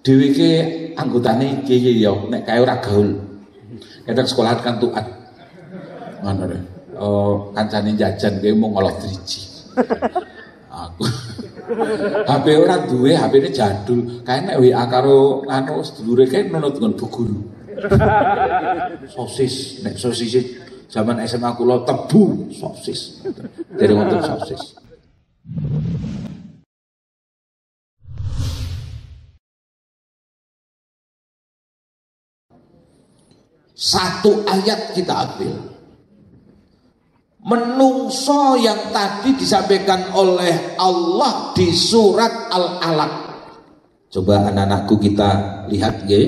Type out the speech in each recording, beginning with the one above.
Dhewe iki anggotane iki ya nek kae ora gaul. Kadang sekolahan kan tuat. Ngono lho. Kancane jajan kowe mung ngolok driji. Aku HP ora duwe, HP-ne jadul. Kae nek WA karo anu sedulure kae nunut ngon Bu Guru. Sosis, nek sosis zaman SMA kula tebu sosis. Dari wonten sosis. Satu ayat kita ambil. Menungso yang tadi disampaikan oleh Allah di surat Al-Alaq. Coba anak-anakku kita lihat ya.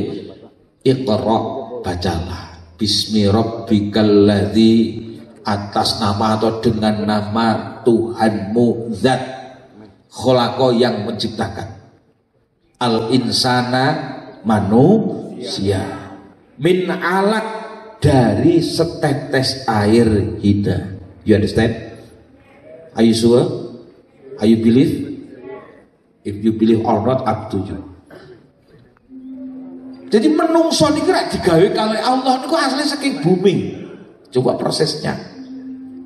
Iqra, bacalah. Bismi rabbikal ladzi, atas nama atau dengan nama Tuhanmu zat khalaqa yang menciptakan. Al-insana, manusia. Min alaq, dari setetes air hida. You understand? Are you sure? Are you believe? If you believe or not, up to you. Jadi menungso niki rak digawe kali Allah niku asli saking bumi. Coba prosesnya.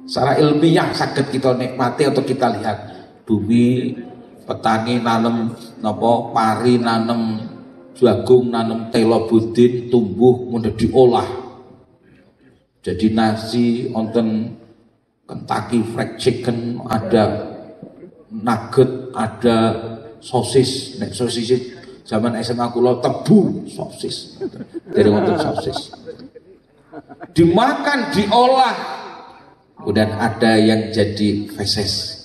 Secara ilmiah saged kita nikmati atau kita lihat. Bumi, petani nanem napa pari, nanem jagung, nanem telo budin, tumbuh kemudian diolah. Jadi nasi, wonten Kentucky Fried Chicken, ada nugget, ada sosis. Nek sosis zaman SMA kula tebu sosis. Dari wonten sosis. Dimakan, diolah. Kemudian ada yang jadi feses.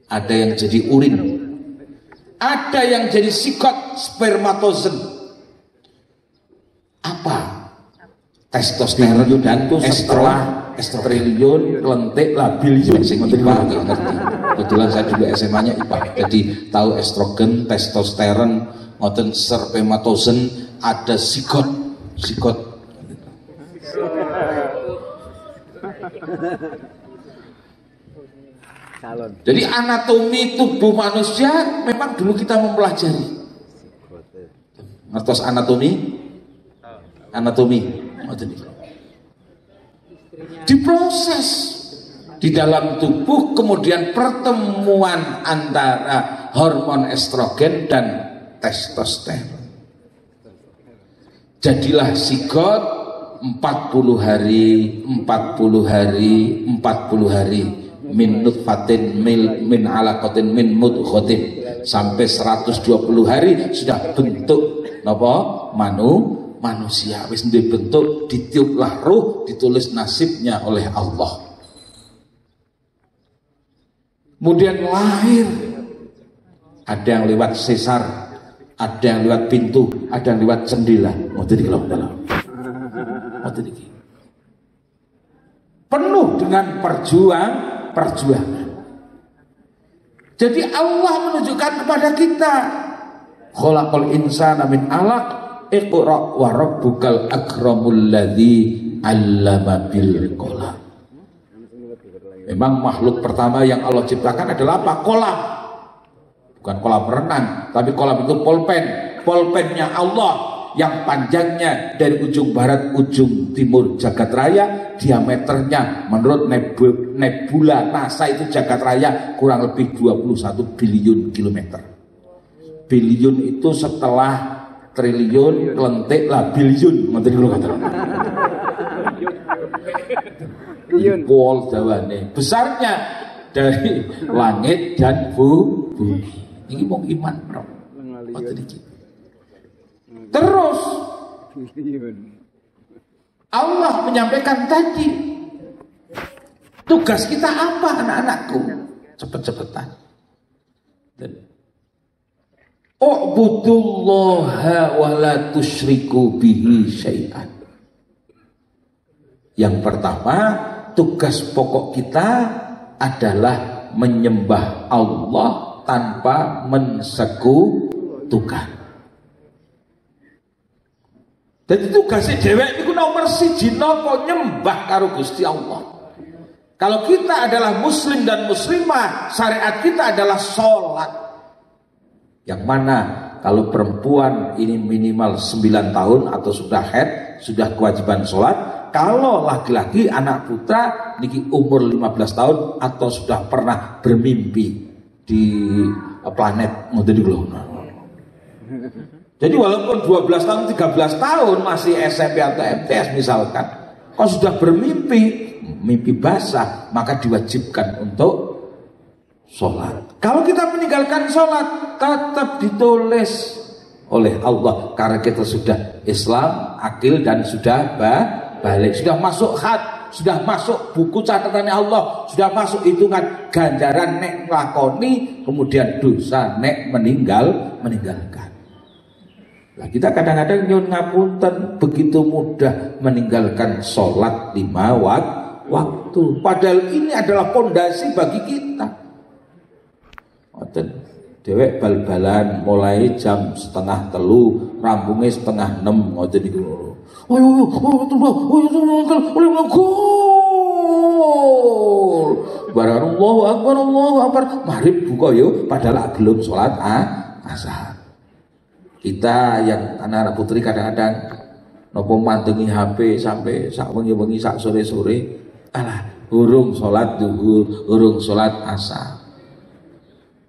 Ada yang jadi urin. Ada yang jadi sikot, spermatozen. Apa? Testosteron dan estrogen, lentik, labilium sing IPA nggak ngerti. Kebetulan saya juga SMA-nya IPA. Jadi tahu estrogen, testosteron, ngoten spermatozen, ada sikot. Jadi anatomi tubuh manusia memang dulu kita mempelajari. Ngertos anatomi? Diproses di dalam tubuh, kemudian pertemuan antara hormon estrogen dan testosteron. Jadilah zigot 40 hari min nutfatin min alaqatin min mudghatin sampai 120 hari sudah bentuk napa manusia wis dibentuk, ditiuplah ruh, ditulis nasibnya oleh Allah. Kemudian lahir, ada yang lewat sesar, ada yang lewat pintu, ada yang lewat jendela. Ngoten iki lho dalam. Ngoten iki. Penuh dengan perjuangan. Jadi Allah menunjukkan kepada kita, khalaqal insana min alaq, iqra wa rabbukal akramul ladzi 'allama bil qalam. Memang makhluk pertama yang Allah ciptakan adalah apa? Kolam. Bukan kolam renang, tapi kolam itu pulpen. Pulpennya Allah yang panjangnya dari ujung barat ujung timur jagat raya, diameternya menurut nebula NASA itu jagat raya kurang lebih 21 bilion kilometer. Bilion itu setelah triliun, lentik lah bilion. Ngoten lho kata. Pol dawane. Besarnya dari langit dan bumi. Ini mau iman, Bro. Ngoten iki. Terus Allah menyampaikan tadi, tugas kita apa anak-anakku? Cepet-cepetan. U'budullaha wa la tusyriku bihi syai'an. Yang pertama, tugas pokok kita adalah menyembah Allah tanpa mensekutukan. Jadi tugasnya dewek itu nomor siji napa nyembah karo Gusti Allah. Kalau kita adalah muslim dan muslimah, syariat kita adalah sholat. Yang mana Kalau perempuan ini minimal 9 tahun atau sudah haid, sudah kewajiban sholat. Kalau laki-laki anak putra niki umur 15 tahun atau sudah pernah bermimpi di planet ngoten niku lho. Jadi walaupun 12 tahun, 13 tahun masih SMP atau MTS misalkan, kalau sudah bermimpi, mimpi basah, maka diwajibkan untuk sholat. Kalau kita meninggalkan sholat, tetap ditulis oleh Allah karena kita sudah Islam, akil dan sudah balik, sudah masuk khat, sudah masuk buku catatannya Allah, sudah masuk hitungan ganjaran nek lakoni, kemudian dosa nek meninggalkan. Nah, kita kadang-kadang nyun ngapunten begitu mudah meninggalkan sholat 5 waktu. Padahal ini adalah pondasi bagi kita. Dewek bal-balan mulai jam 2:30, rambungnya 5:30 ngoten niku. Gol. Allahu Akbar. Maghrib buka yo padahal belum sholat asar. Kita yang anak-anak putri kadang-kadang nopo mantengi HP sampai sak wengi-wengi sak sore-sore, alah urung sholat duhur, urung sholat asar.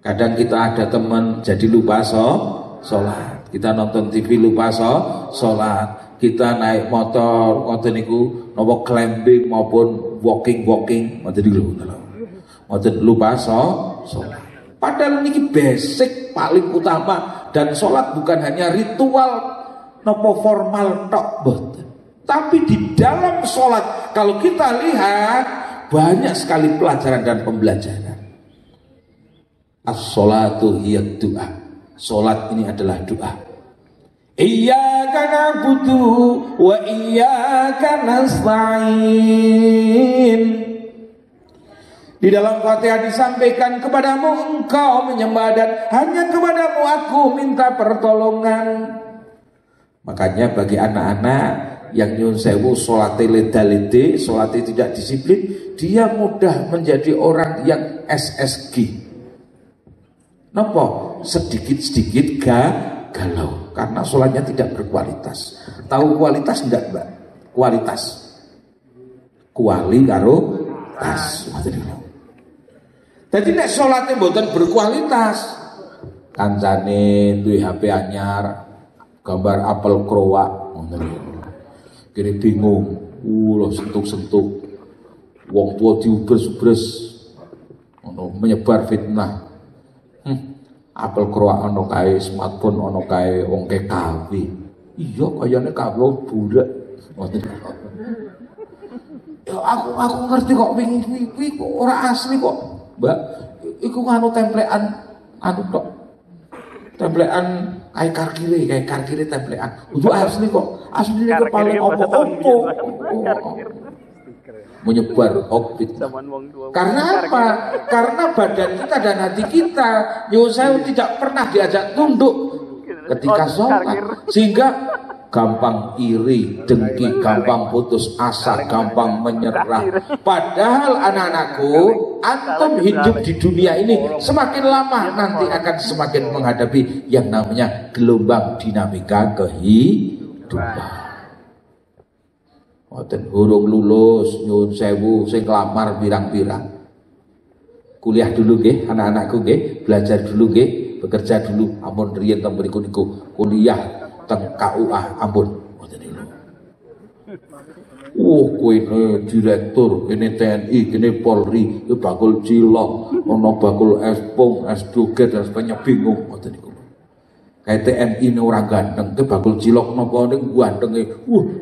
Kadang kita ada teman jadi lupa sholat. Kita nonton TV lupa sholat. Kita naik motor ngoten niku nopo climbing maupun walking ngoten niku lho. Ngoten lupa sholat. Padahal ini basic paling utama, dan sholat bukan hanya ritual nopo formal tok boten. Tapi di dalam sholat kalau kita lihat banyak sekali pelajaran dan pembelajaran. As-sholatu hiya doa. Sholat ini adalah doa. Iyyaka na'budu wa iyyaka nasta'in. Di dalam Fatihah disampaikan, kepadamu engkau menyembah dan hanya kepadamu aku minta pertolongan. Makanya bagi anak-anak yang nyun sewu sholatnya leda-lede, sholatnya tidak disiplin, dia mudah menjadi orang yang SSG. Napa? Sedikit-sedikit galau karena sholatnya tidak berkualitas. Tahu kualitas enggak, Mbak? Kualitas. Kuali karo tas. Jadi nek sholatnya mboten berkualitas, kancane duwe HP anyar, gambar apel krowak, kene bingung, lho sentuk-sentuk, wong tua diubres-ubres, menyebar fitnah. Apel krowak ono kae, smartphone ono kae, wong KW. Iya kayane KW budak. Ya aku ngerti kok wingi kok ora asli kok. Mbak, iku anu templekan anu tok. Templekan kayak karkire templekan. Untuk asli kok. Asli itu paling opo-opo. Menyebar hoax. Karena apa? Karena badan kita dan hati kita saya tidak pernah diajak tunduk ketika sholat, sehingga gampang iri, dengki, gampang putus asa, gampang menyerah. Padahal anak-anakku, antum hidup di dunia ini semakin lama nanti akan semakin menghadapi yang namanya gelombang dinamika kehidupan. Wonten urung lulus nyuwun sewu sing kelamar pirang-pirang. Kuliah dulu nggih anak-anakku nggih, belajar dulu nggih, bekerja dulu. Ampun riyen teng mriku niku kuliah teng KUA ampun ngoten niku. Kowe direktur, ini TNI, ini Polri, itu bakul cilok, ono bakul espong, S2 dan sebagainya bingung ngoten niku. Kayak TNI ini orang ganteng, itu bakul cilok nopo ning gantenge,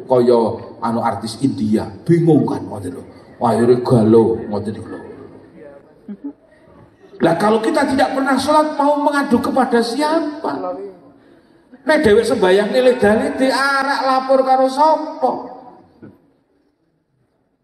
kaya anu artis India, bingung kan ngoten lho. Akhire galau ngoten niku lho. Lah kalau kita tidak pernah sholat mau mengadu kepada siapa? Nek dhewek sembayang lele-lele arak lapor karo sapa?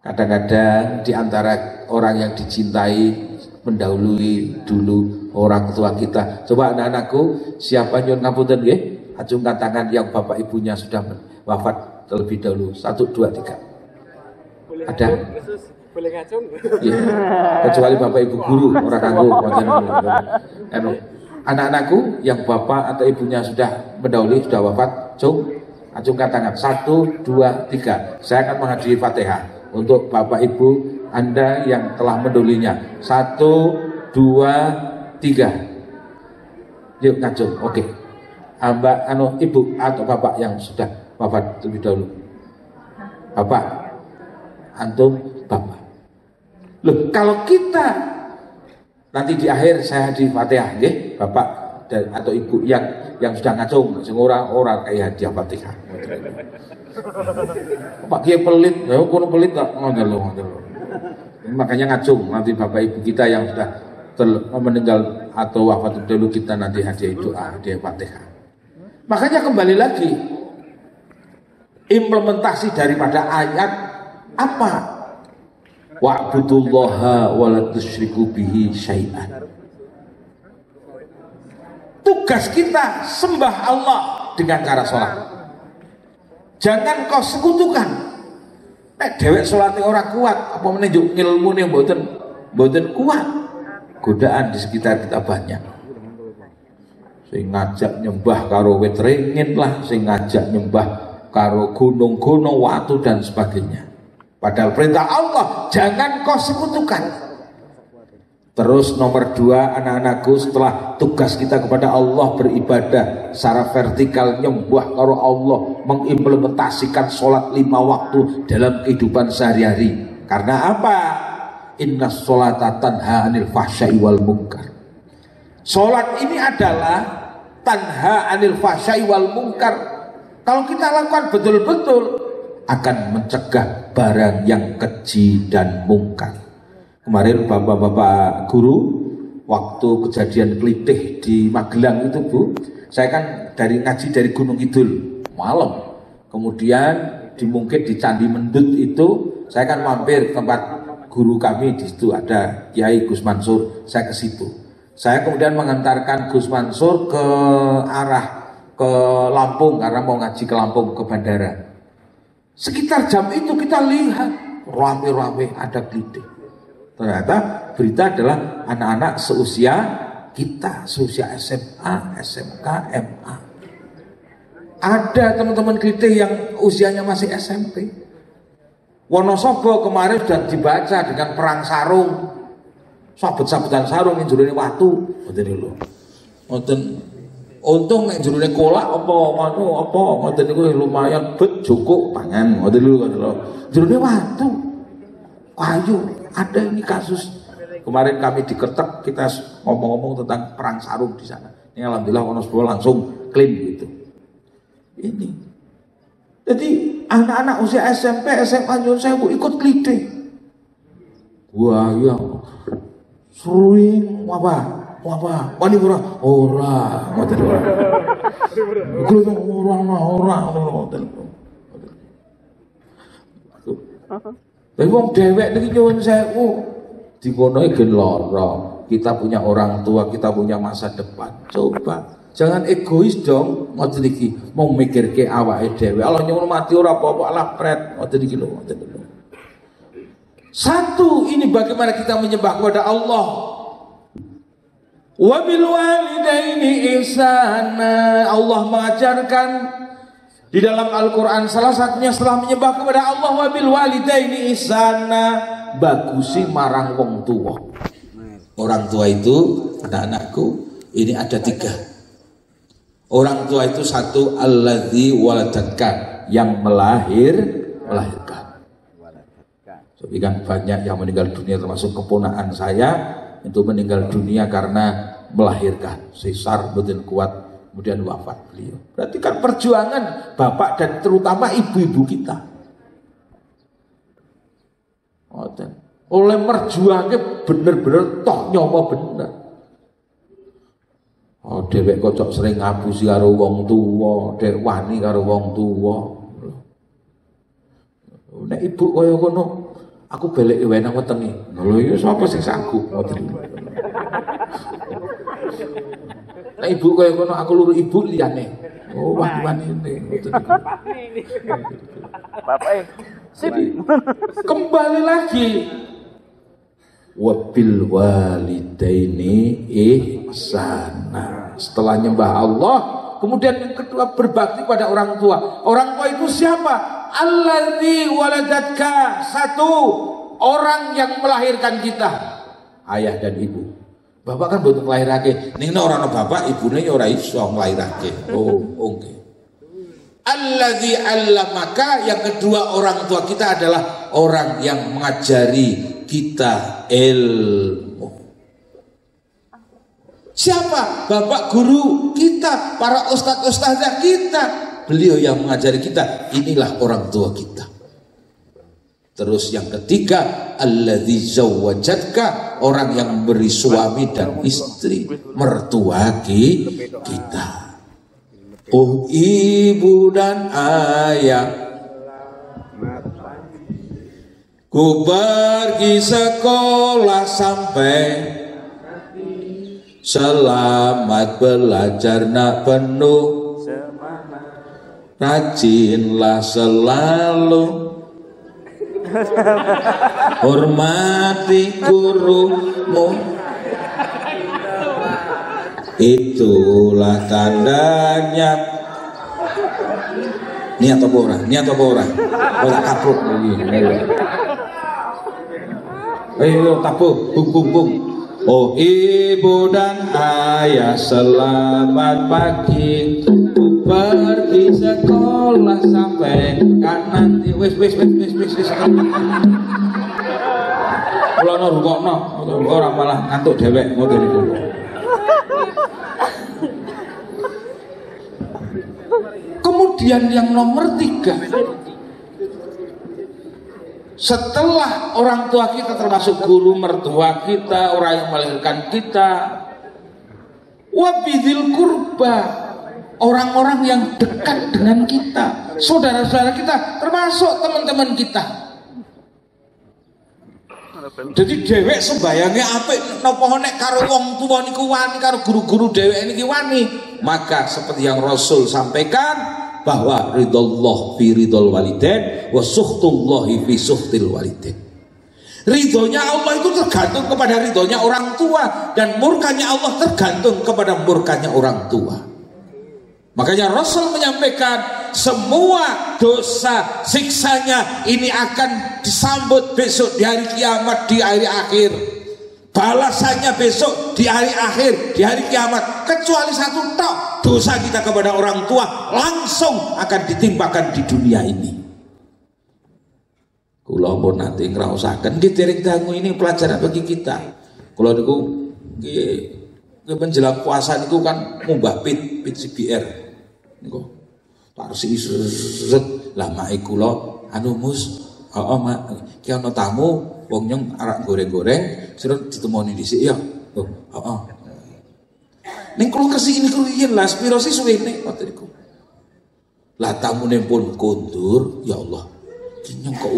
Kadang-kadang di antara orang yang dicintai mendahului dulu orang tua kita. Coba anak-anakku, siapa nyuwun ngapunten nggih? Acungkan tangan yang bapak ibunya sudah wafat terlebih dahulu. 1, 2, 3. Ada? Boleh ngacung? Iya. Kecuali bapak ibu guru, orang kanggo. Anak-anakku yang bapak atau ibunya sudah mendahului, sudah wafat, acungkan tangan. 1, 2, 3. Saya akan menghadiri Fatihah untuk bapak ibu Anda yang telah mendahulinya. 1, 2, 3. Yuk ngacung. Oke. Mbak ibu atau bapak yang sudah wafat lebih dahulu. Bapak, antum, bapak. Loh, kalau kita nanti di akhir saya di Fatihah, nggih, bapak dan atau ibu yang sudah ngacung, sing ora kayak hadiah Fatihah. Pak Kiai pelit, ya kono pelit kok ngono lho. Makanya ngacung nanti bapak ibu kita yang sudah meninggal atau wafat dulu kita nanti hadiah doa, hadiah Fatihah. Makanya kembali lagi implementasi daripada ayat apa? Wa'budullaha wa la tusyriku bihi syai'an. Tugas kita sembah Allah dengan cara sholat. Jangan kau sekutukan. Nek dewek sholatnya orang kuat, apa menunjuk ilmu yang mboten kuat. Godaan di sekitar kita banyak. Sing ngajak nyembah karo wit ringin lah, sing ngajak nyembah karo gunung-gunung, watu dan sebagainya. Padahal perintah Allah jangan kau sekutukan. Terus nomor 2, anak-anakku, setelah tugas kita kepada Allah beribadah secara vertikal, nyembah karo Allah, mengimplementasikan sholat 5 waktu dalam kehidupan sehari-hari. Karena apa? Inna sholata tanha anil fahsyai wal munkar. Sholat ini adalah tanha anil fahsyai wal munkar. Kalau kita lakukan betul-betul akan mencegah barang yang keji dan mungkar. Kemarin bapak-bapak guru waktu kejadian kelitih di Magelang itu Bu, saya kan ngaji dari Gunung Kidul malam, kemudian mungkin di Candi Mendut itu saya kan mampir tempat guru kami, di situ ada Kiai Gus Mansur, saya ke situ. Saya kemudian mengantarkan Gus Mansur ke arah ke Lampung karena mau ngaji ke Lampung ke bandara. Sekitar jam itu kita lihat rame-rame ada kelitih. Ternyata berita adalah anak-anak seusia kita, seusia SMA, SMK, MA. Ada teman-teman kelitih yang usianya masih SMP. Wonosobo kemarin sudah dibaca dengan perang sarung, sabet-sabetan sarung yang jurune watu, ngoten lho. Ngoten. Untung nek jurune kolak apa ngoten niku lumayan bet cukup pangan, ngoten lho. Jurune watu. Kayu, ada ini kasus. Kemarin kami di Kertek kita ngomong-ngomong tentang perang sarung di sana. Ini alhamdulillah Wonosobo langsung clean gitu. Ini. Jadi anak-anak usia SMP, SMA nyuwun sewu ikut kelitih. Wah ya sering apa wani ora ngoten ora. Kulo ora. Tapi wong dhewek niki nyuwun sewu dikono gen lara. Kita punya orang tua, kita punya masa depan. Coba jangan egois dong, ngoten iki mau mikirke awake dhewe. Allah nyuwun mati ora apa-apa lah pret, ngoten iki lho, ngoten lho. Satu, ini bagaimana kita menyembah kepada Allah. Wa bil walidaini ihsana. Allah mengajarkan di dalam Al-Qur'an salah satunya setelah menyembah kepada Allah, wa bil walidaini ihsana, bagusi marang wong tua. Orang tua itu, anak-anakku, ini ada 3. Orang tua itu 1, alladzi waladaka, yang melahirkan. Jadi kan banyak yang meninggal dunia, termasuk keponakan saya itu meninggal dunia karena melahirkan, sesar betul kuat, kemudian wafat beliau. Berarti kan perjuangan bapak dan terutama ibu-ibu kita. Oleh merjuangnya bener-bener toh nyoba bener. Oh, dhewek kocok sering ngapusi karo wong tuwa, dhewek wani karo wong tuwa. Nek ibu kaya ngono, aku belek wenang wetenge. Lho iya sapa sing sanggup ngoten. Nek ibu kaya ngono aku luru ibu liyane. Oh, wani-wani ngoten. Bapak jadi kembali lagi wabil walidaini ihsana. Setelah nyembah Allah, kemudian yang kedua berbakti pada orang tua. Orang tua itu siapa? Alladzi waladatka, satu, orang yang melahirkan kita, ayah dan ibu. Bapak kan butuh melahirake. Ning ora ana bapak, ibune ora iso melahirake. Oh, oke. Okay. Alladzi 'allamaka, yang kedua orang tua kita adalah orang yang mengajari kita ilmu. Siapa? Bapak guru kita, para ustadz-ustadzah kita. Beliau yang mengajari kita, inilah orang tua kita. Terus yang ketiga, alladzi zawwajatka, orang yang memberi suami dan istri, mertua kita. Oh ibu dan ayah, ku pergi sekolah sampai selamat belajar nak penuh, rajinlah selalu, hormati gurumu. Itulah tandanya. Niat apa ora? Niat apa ora? Ora kapruk iki. Ayo tabuh, bung. Oh ibu dan ayah, selamat pagi. Pergi sekolah sampai kanan. Wis. Kula nurungokno, ora malah ngantuk dhewek ngoten niku. Kemudian yang nomor 3, setelah orang tua kita termasuk guru, mertua kita, orang yang melahirkan kita, wabidil kurba, orang-orang yang dekat dengan kita, saudara-saudara kita, termasuk teman-teman kita. Jadi dhewek sembayange apik napa nek karo wong tuwa niku wani, karo guru-guru dhewek niki wani, maka seperti yang Rasul sampaikan bahwa ridallah fi ridal walidain wa sukhtullahi fi sukhtil walidain. Ridhonya Allah itu tergantung kepada ridhonya orang tua, dan murkanya Allah tergantung kepada murkanya orang tua. Makanya Rasul menyampaikan semua dosa siksanya ini akan disambut besok di hari kiamat, di hari akhir. Balasannya besok di hari akhir, di hari kiamat, kecuali satu tok, dosa kita kepada orang tua langsung akan ditimpakan di dunia ini. Kula pun nanti ngrasakaken nggih dereng dangu, ini pelajaran bagi kita. Kula niku nggih menjelang puasa niku kan ngumbah pit CBR. Niku tak resi lah mak kula anu Mus, mak ki ana tamu wong nyong arak goreng-goreng sira ditemoni dhisik ya. Oh, heeh. Ning kula kesini niku yen lah spiro sih suwene ngoten niku. Lah tamune pun kondur, ya Allah. Ki nyong kok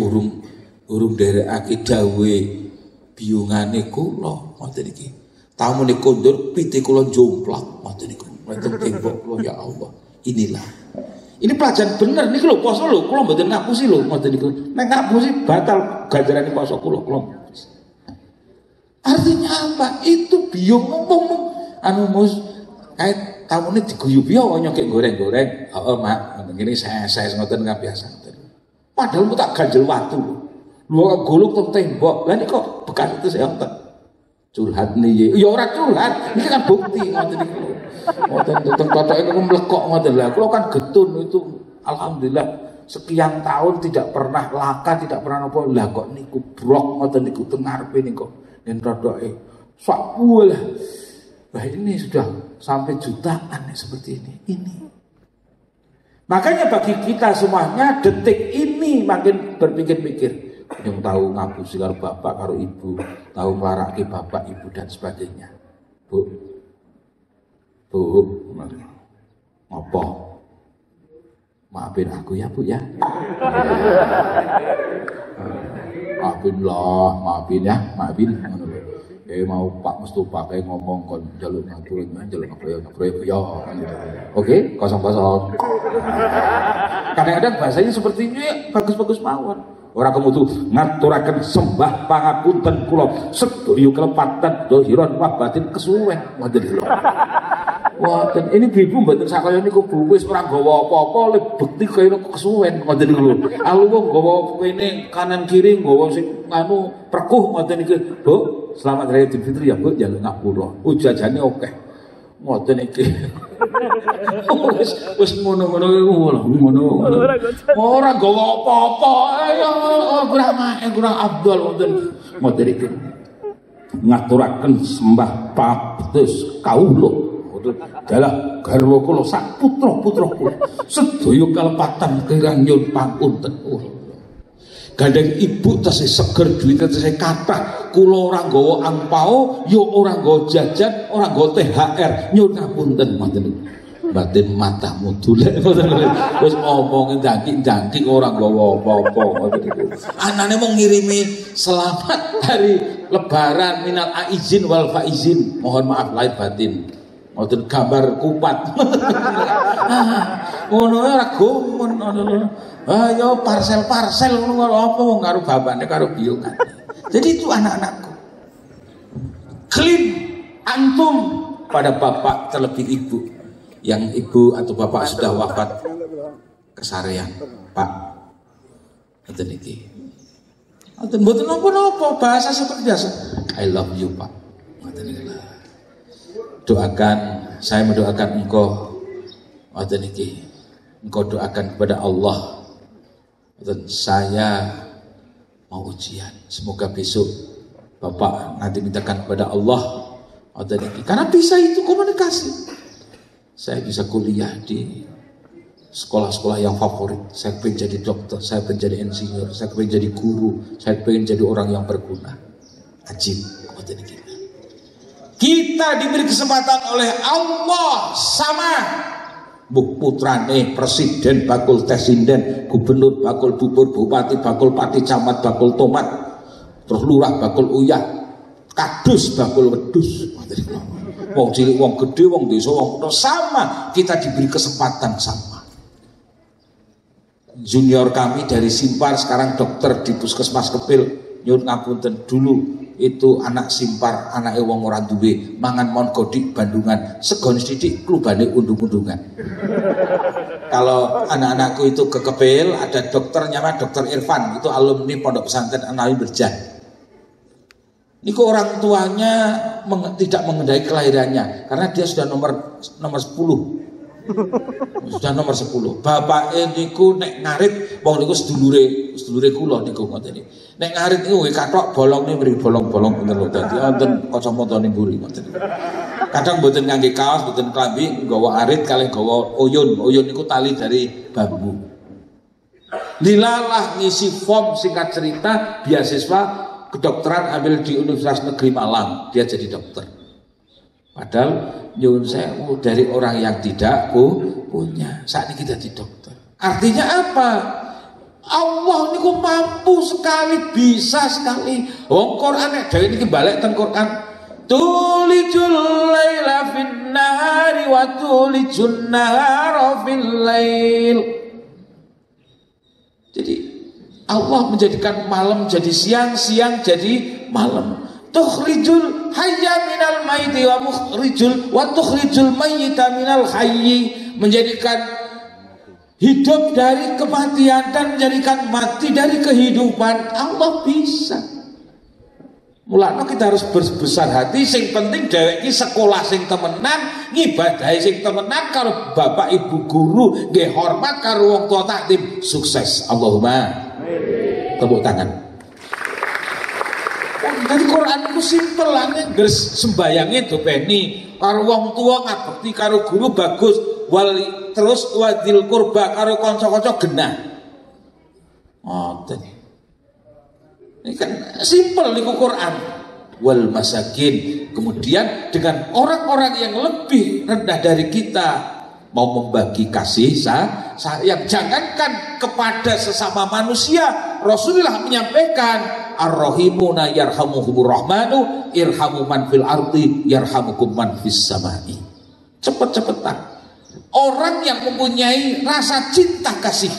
urung derekake dawuhe biyungane kula ngoten iki. Tamune kondur pite kula jomplak ngoten niku. Ngoten tembok kula, ya Allah. Inilah, ini pelajaran bener nih lho, poso lho, kula mboten ngapusi lho, ngoten niku. Nek ngapusi batal ganjarane poso kula. Artinya apa? Itu biyung ngomong anu Mus, kae tamune diguyub ya nyokek goreng-goreng. Heeh, Mak, ngoten ngene saya ngoten biasa ngoten. Padahal mu tak ganjel watu. Lho goluk teng tembok. Lah niku kok bekas itu saya ngoten. Curhat nih, ya ora curhat, ini kan bukti ngoten niku. Ngoten kotoke niku mlekok ngoten lah. Kula kan getun itu alhamdulillah sekian tahun tidak pernah laka, tidak pernah napa. Lah kok niku brok ngoten niku teng ngarepe niku. Nen kotoke sak lah. Wah ini sudah sampai jutaan seperti ini. Makanya bagi kita semuanya detik ini makin berpikir-pikir. Yang tahu ngapusi karo bapak karo ibu, tahu nglarake bapak ibu dan sebagainya. Bu, apa? Maafin aku ya Bu ya. Maafin ya. Mau Pak Mustofa kayak ngomong kon jaluk ngatur ya. Oke, 00. Kadang-kadang bahasanya seperti ini bagus-bagus mawon. ora kemutu ngaturaken sembah pangapunten kula sedaya kelepatan dohiron wah batin kesuwen ngoten lho. Wonten ini ibu mboten sakaya niku Bu wis ora nggawa apa-apa le bekti kaya kesuwen ngoten niku lho. Aku wong nggawa kene kanan kiri nggawa sing anu perkuh ngoten iki. Bu, selamat raya Idul Fitri ya Bu, njaluk ngapura. Jajane akeh. Ngoten iki. Wis ngono-ngono ora nggawa apa-apa. Ayo kurang afdal ngoten iki. Ngaturaken sembah patus kawula dalah garwa kula sak putra-putra kula sedaya kalepatan kirang nyuwun pangunten. Gandeng ibu tesih seger duit tesih kathah kula ora nggawa angpao ya ora nggawa jajan ora nggawa THR nyuwun ngapunten ngoten. Batin matamu dolek ngoten lho. Wis omong ndangki ora nggawa apa-apa ngoten iku. Anane mung ngirimi selamat hari lebaran minal aizin wal faizin. Mohon maaf lahir batin. Ngoten gambar kupat. Ngono ora gumun ngono. Ayo parcel ngono apa wong karo bapakne karo biyungan. Jadi itu anak-anakku. Clean antum pada bapak terlebih ibu. Yang ibu atau bapak sudah wafat kesarean, Pak. Ngoten iki. Ngoten mboten napa-napa, bahasa seperti biasa. I love you, Pak. Ngoten iki. Doakan, saya mendoakan engkau ngoten iki. Engkau doakan kepada Allah. Dan saya mau ujian. Semoga besok Bapak nanti mintakan kepada Allah ngoten iki. Karena bisa itu komunikasi. Saya bisa kuliah di sekolah-sekolah yang favorit. Saya pengen jadi dokter, saya pengen jadi insinyur, saya pengen jadi guru, saya pengen jadi orang yang berguna. Ajib ngoten iki. Kita diberi kesempatan oleh Allah sama putrane presiden bakul tesinden, gubernur bakul bubur, bupati bakul pati, camat bakul tomat, terus lurah bakul uyah, kadus bakul wedus. Wong cilik wong gede wong desa wong sama, kita diberi kesempatan sama. Junior kami dari Simpar sekarang dokter di Puskesmas Kepil, nyuwun ngapunten dulu itu anak Simpar, anake wong ora duwe, mangan mon godik Bandungan, segon sithik klubane undung-undungan. Kalau anak-anakku itu ke Kepil, ada dokternya namanya Dokter Irfan, itu alumni Pondok Pesantren An-Nawawi Berjan. Niku orang tuanya tidak mengendai kelahirannya karena dia sudah nomor 10. Sudah nomor 10. Bapak niku nek ngarit wong niku sedulure kula niku ngoten iki. Nek ngarit niku kathok bolongne mriki bolong-bolong bener lho dadi wonten kacamatane mburi ngoten. Kadang mboten ngangge kaos, mboten klambi, nggawa arit kalih nggawa oyun. Oyun niku tali dari bambu. Lilalah ngisi form singkat cerita beasiswa kedokteran ambil di Universitas Negeri Malang, dia jadi dokter. Padahal nyuwun sewu dari orang yang tidak punya, saat ini kita jadi dokter. Artinya apa? Allah niku mampu sekali, bisa sekali. Wong Quran nek dhewe niki balik teng Quran. Tulijul laila fin nahari wa tulijun nahara fil lail. Jadi Allah menjadikan malam jadi siang, siang jadi malam. Tukhrijul hayya minal maiti wa tukhrijul mayyita minal hayyi, menjadikan hidup dari kematian dan menjadikan mati dari kehidupan. Allah bisa. Mulane kita harus berbesar hati. Sing penting dhewek iki sekolah sing temenan, ngibadahi sing temenan karo bapak ibu guru, nggih hormat karo wong tua takdim, sukses. Allahumma tepuk tangan. Dari Quran itu simpel lah, ngres sembayange dopeni karo wong tua ngabekti karo guru bagus, wali terus wadil kurba karo kanca-kanca genah. Ngoten. Ini kan simpel niku Quran. Wal masakin. Kemudian dengan orang-orang yang lebih rendah dari kita mau membagi kasih sayang, jangankan kepada sesama manusia. Rasulullah menyampaikan ar-rahimuna yarhamuhumur rahmanu irhamu man fil ardi yarhamukum man fis samai. Cepet-cepetan orang yang mempunyai rasa cinta kasih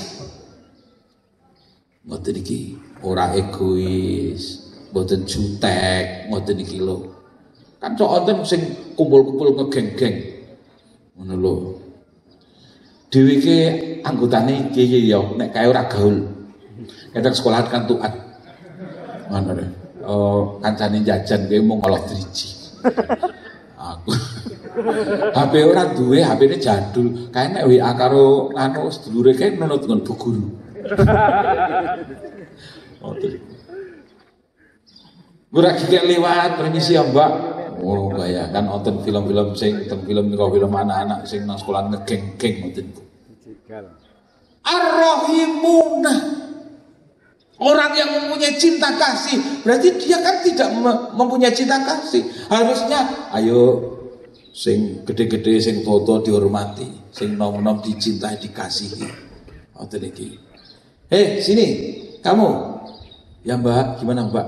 Ngoten iki, ora egois, mboten jutek, ngoten iki lho. Kan sok wonten sing kumpul-kumpul ngegeng-geng. Ngono lho. Dhewe iki anggotane iki ya nek kae ora gaul. Kadang sekolahan kan tuat. Ngono lho. Oh, kancane jajan kowe mung ngolah driji. Aku HP ora duwe, HP-ne jadul. Kae nek WA karo anu sedulure kae nunut ngon bu guru. Ora gigek liwat permisi ya, Mbak. Oh, kaya kan nonton film-film sing film anak-anak sing nang sekolah ngegeng-geng ngoten. Ar-Rahimuna. Orang yang mempunyai cinta kasih, berarti dia kan tidak mempunyai cinta kasih. Harusnya ayo sing gede-gede sing foto dihormati, sing nom-nom dicintai dikasihi. Ngoten iki. Sini, kamu. Ya Mbak, gimana Mbak?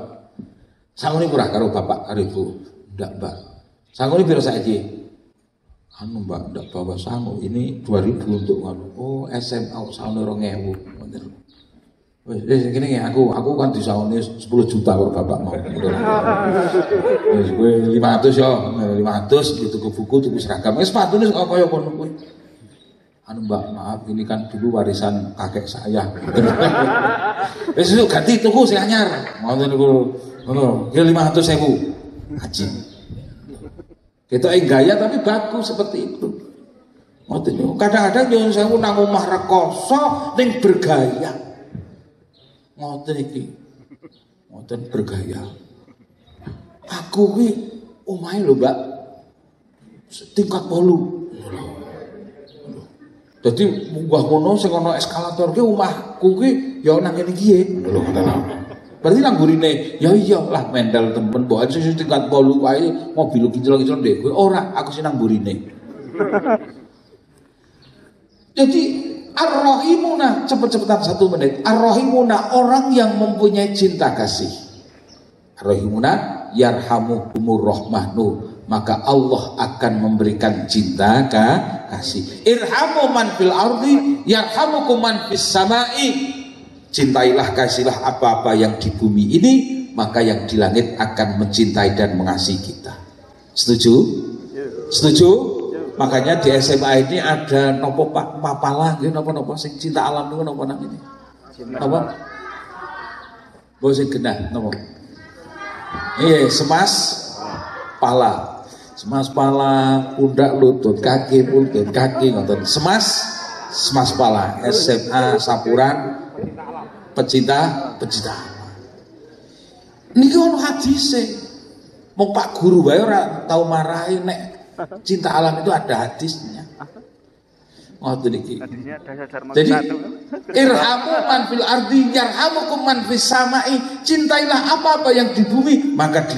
Sangune pura karo bapak karo ibu? Ndak Mbak. Sangune piro saiki? Anu Mbak, ndak bawa sangu. Ini 2000 untuk ngono. Oh, SMA sangune 2000. Ngoten. Wis gini aku kan disauni 10 juta karo bapak mau. Wis kowe 500 ya, 500 dituku buku, tuku seragam. Wis sepatune kok kaya kono kuwi. Anu Mbak, maaf ini kan dulu warisan kakek saya. Wis ganti tuku sing anyar. Ngoten niku. Ngono, ya 500.000. Haji. Ketoke gaya tapi bagus seperti itu. Ngoten niku. Kadang-kadang yo sewu nang omah rekoso ning bergaya. Ngoten iki. Ngoten bergaya. Aku kuwi omahe lho, Mbak. Tingkat 8. Dadi munggah kono sing ana eskalator ki omahku ki ya nang kene iki. Lho ngoten. Berarti nang gurine ya iya lah mendel temen mbok aja sing tingkat 8 kae mobil kinclong-kinclong ndek kowe ora aku sing nang gurine. Jadi Ar-Rahimuna, cepet-cepetan 1 menit. Ar-Rahimuna, orang yang mempunyai cinta kasih. Ar-Rahimuna yarhamuhumur rahmanu, maka Allah akan memberikan cinta kasih. Irhamu man fil ardi yarhamukum man fis samai. Cintailah, kasihlah apa-apa yang di bumi ini, maka yang di langit akan mencintai dan mengasihi kita. Setuju? Setuju? Makanya di SMA ini ada nopo papalah gitu, nopo sing cinta alam itu nopo nang ini. Nopo? Bos sing genah nopo? Iya, semas pala. Semas pala, pundak lutut, kaki lutut, kaki ngoten. Semas pala. SMA Sapuran pecinta alam. Niki ono hadise. Mong Pak Guru wae ora tau marahi nek cinta alam itu ada hadisnya. Ngoten iki. Jadi irhamu man fil ardi yarhamukum man fis samai. Cintailah apa-apa yang di bumi, maka di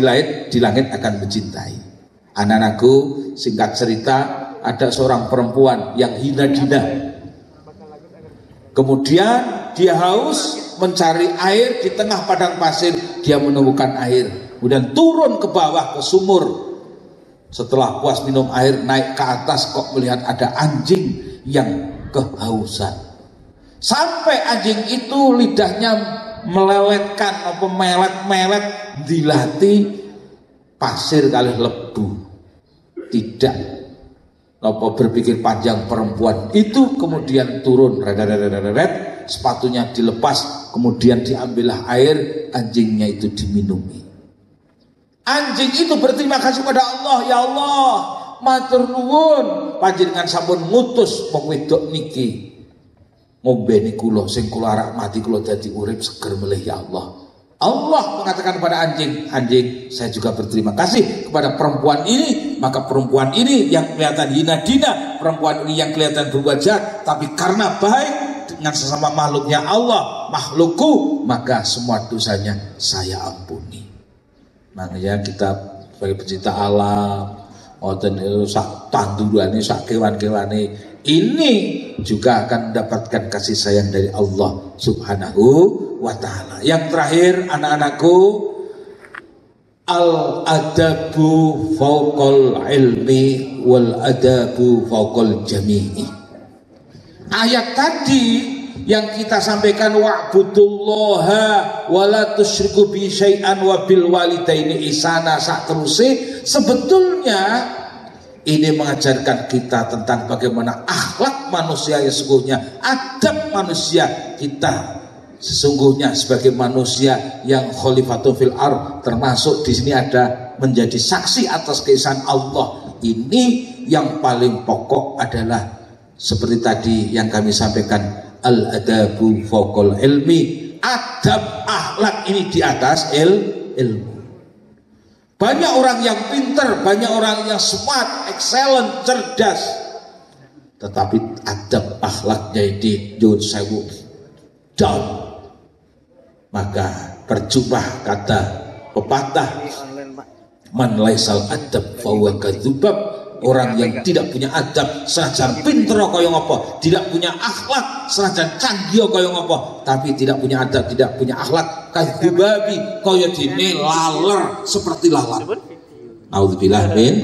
langit akan mencintai. Anak-anakku, singkat cerita, ada seorang perempuan yang hina dina. Kemudian dia haus mencari air di tengah padang pasir, dia menemukan air. Kemudian turun ke bawah ke sumur. Setelah puas minum air, naik ke atas kok melihat ada anjing yang kehausan. Sampai anjing itu lidahnya meleletkan apa melet dilati pasir kali lebu. Tidak apa berpikir panjang perempuan itu kemudian turun red, sepatunya dilepas, kemudian diambillah air, anjingnya itu diminumi. Anjing itu berterima kasih pada Allah, ya Allah, matur nuwun panjenengan sampun ngutus wong wedok niki ngombeni kula sing kula arak mati kula dadi urip seger melih ya Allah. Allah mengatakan kepada anjing, saya juga berterima kasih kepada perempuan ini, maka perempuan ini yang kelihatan hina dina, perempuan ini yang kelihatan berbuat jahat, tapi karena baik dengan sesama makhluknya Allah, makhlukku, maka semua dosanya saya ampuni. Makanya kita sebagai pecinta alam, ngoten sak tandurane, sak kewan-kewane ini juga akan mendapatkan kasih sayang dari Allah Subhanahu wa ta'ala. Yang terakhir anak-anakku, al-adabu fauqal ilmi wal adabu fauqal jami'i. Ayat tadi yang kita sampaikan wa'budullaha wa la tusyriku bi syai'an wa bil walidaini ihsana sak teruse, sebetulnya ini mengajarkan kita tentang bagaimana akhlak manusia yang sesungguhnya, adab manusia kita sesungguhnya sebagai manusia yang khalifatun fil ardh, termasuk di sini ada menjadi saksi atas keesaan Allah. Ini yang paling pokok adalah seperti tadi yang kami sampaikan, al-adabu fawqal ilmi, adab akhlak ini di atas ilmu. Banyak orang yang pintar, banyak orang yang smart, excellent, cerdas, tetapi adab akhlaknya ini nyuwun sewu down. Maka percuma kata pepatah, man laisal adab fahuwa kadzdzab. Orang yang tidak punya adab senajan pinter kaya ngapa, tidak punya akhlak senajan canggih kaya ngapa, tapi tidak punya adab, tidak punya akhlak, kadzubabi kaya dene laler, seperti lalat. Auzubillah min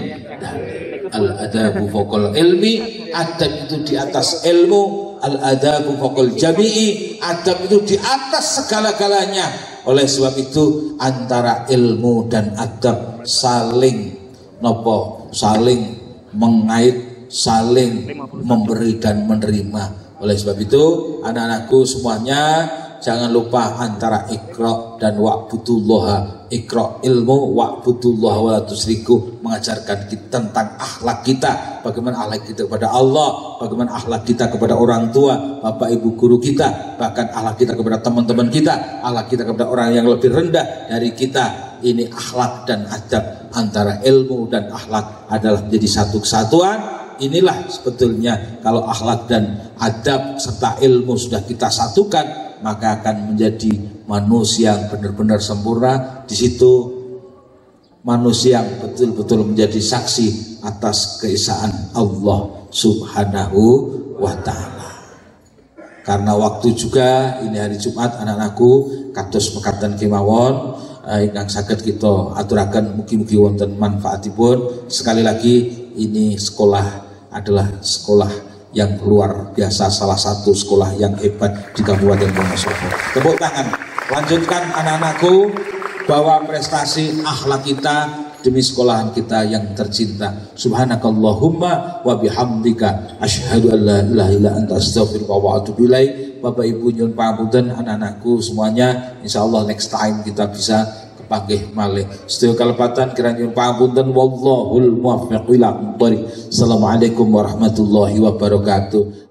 al-adabu fawqal ilmi, adab itu di atas ilmu, al-adabu fawqal jami'i, adab itu di atas segala-galanya. Oleh sebab itu antara ilmu dan adab saling nopo, saling mengait, saling memberi dan menerima. Oleh sebab itu anak-anakku semuanya jangan lupa antara iqra dan wa'budullaha. Iqra ilmu, wa'budullaha wa la tusyriku, mengajarkan kita tentang akhlak kita, bagaimana akhlak kita kepada Allah, bagaimana akhlak kita kepada orang tua, bapak ibu guru kita, bahkan akhlak kita kepada teman-teman kita, akhlak kita kepada orang yang lebih rendah dari kita. Ini akhlak dan adab, antara ilmu dan akhlak adalah menjadi satu kesatuan. Inilah sebetulnya kalau akhlak dan adab serta ilmu sudah kita satukan, maka akan menjadi manusia yang benar-benar sempurna. Di situ manusia yang betul-betul menjadi saksi atas keesaan Allah Subhanahu wa ta'ala. Karena waktu juga ini hari Jumat, anak-anakku kados mekaten kemawon ingkang saged kita aturaken, mugi-mugi wonten manfaatipun. Sekali lagi ini sekolah adalah sekolah yang luar biasa, salah satu sekolah yang hebat di Kabupaten Wonosobo. Tepuk tangan. Lanjutkan anak-anakku, bahwa prestasi akhlak kita demi sekolahan kita yang tercinta. Subhanakallahumma wa bihamdika asyhadu an la ilaha illa anta astaghfiruka wa atubu ilaik. Bapak Ibu nyuwun pangapunten, anak-anakku semuanya, insyaallah next time kita bisa kepanggih malih. Sedaya kalepatan kirang nyuwun pangapunten, wallahul muwaffiq ila aqwamit thoriq. Assalamualaikum warahmatullahi wabarakatuh.